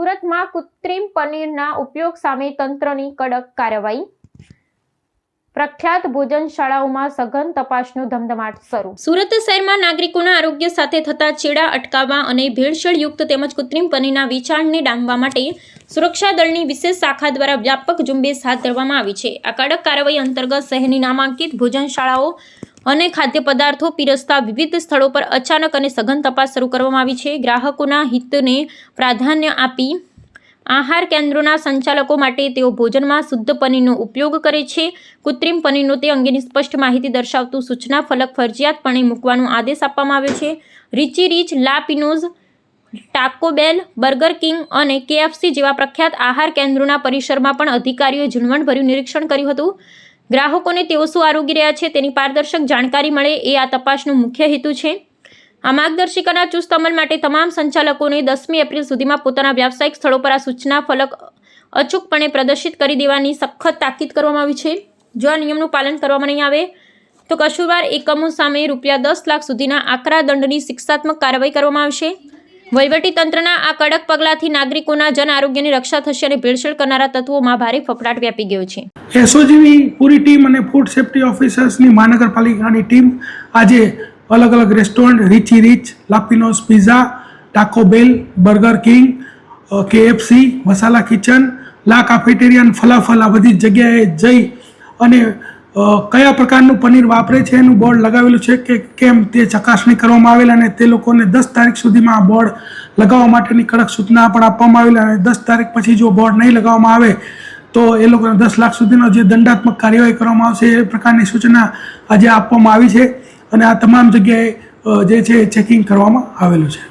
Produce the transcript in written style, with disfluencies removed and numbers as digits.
સુરતમાં કૃત્રિમ પનીરના ઉપયોગ સામે તંત્રની કડક કાર્યવાહી. પ્રખ્યાત ભોજનશાળાઓમાં સઘન તપાસનો ધમધમાટ શરૂ. સુરત શહેરમાં નાગરિકોના આરોગ્ય સાથે થતા ચેડા અટકાવવા અને ભેળસેળયુક્ત તેમજ કૃત્રિમ પનીરના વેચાણને ડામવા માટે સુરક્ષા દળની વિશેષ શાખા દ્વારા વ્યાપક ઝુંબેશ હાથ ધરવામાં આવી છે. આ કડક કાર્યવાહી અંતર્ગત શહેરની નામાંકિત ભોજનશાળાઓ અને ખાદ્ય પદાર્થો પીરસતા વિવિધ સ્થળો પર અચાનક અને સઘન તપાસ શરૂ કરવામાં આવી છે. ગ્રાહકોના હિતને પ્રાધાન્ય આપી આહાર કેન્દ્રોના સંચાલકો માટે તેઓ ભોજનમાં શુદ્ધ પનીરનો ઉપયોગ કરે છે. કૃત્રિમ પનીરનો તે અંગેની સ્પષ્ટ માહિતી દર્શાવતું સૂચના ફલક ફરજિયાતપણે મૂકવાનો આદેશ આપવામાં આવ્યો છે. રિચી રીચ, લા પિનોઝ, ટાકો બેલ, બર્ગર કિંગ અને KFC જેવા પ્રખ્યાત આહાર કેન્દ્રોના પરિસરમાં પણ અધિકારીઓએ ઝીણવટભર્યું નિરીક્ષણ કર્યું હતું. ગ્રાહકોને તેઓ શું આરોગી રહ્યા છે તેની પારદર્શક જાણકારી મળે એ આ તપાસનો મુખ્ય હેતુ છે. આ માર્ગદર્શિકાના ચુસ્ત અમલ માટે તમામ સંચાલકોને 10મી એપ્રિલ સુધીમાં પોતાના વ્યાવસાયિક સ્થળો પર આ સૂચના ફલક અચૂકપણે પ્રદર્શિત કરી દેવાની સખત તાકીદ કરવામાં આવી છે. જો આ નિયમનું પાલન કરવામાં નહીં આવે તો કસૂરવાર એકમો સામે ₹10 લાખ સુધીના આકરા દંડની શિક્ષાત્મક કાર્યવાહી કરવામાં આવશે. વહીવટીતંત્રના આ કડક પગલાંથી નાગરિકોના જન આરોગ્યની રક્ષા થશે અને ભેળસેળ કરનારા તત્વોમાં ભારે ફફડાટ વ્યાપી ગયો છે. એસઓજીની પૂરી ટીમ અને ફૂડ સેફ્ટી ઓફિસર્સની મહાનગરપાલિકાની ટીમ આજે અલગ અલગ રેસ્ટોરન્ટ રિચી રીચ, લા પિનોઝ પિઝા, ટાકો બેલ, બર્ગર કિંગ, KFC, મસાલા કિચન, લા કાફેટેરિયા, ફલાફલ આ બધી જગ્યાએ જઈ અને કયા પ્રકારનું પનીર વાપરે છે એનું બોર્ડ લગાવેલું છે કે કેમ તે ચકાસણી કરવામાં આવેલ અને તે લોકોને 10 તારીખ સુધીમાં આ બોર્ડ લગાવવા માટેની કડક સૂચના પણ આપવામાં આવેલ અને 10 તારીખ પછી જો બોર્ડ નહીં લગાવવામાં આવે તો એ લોકોને 10 લાખ સુધીનો જે દંડાત્મક કાર્યવાહી કરવામાં આવશે એ પ્રકારની સૂચના આજે આપવામાં આવી છે અને આ તમામ જગ્યાએ જે છે ચેકિંગ કરવામાં આવેલું છે.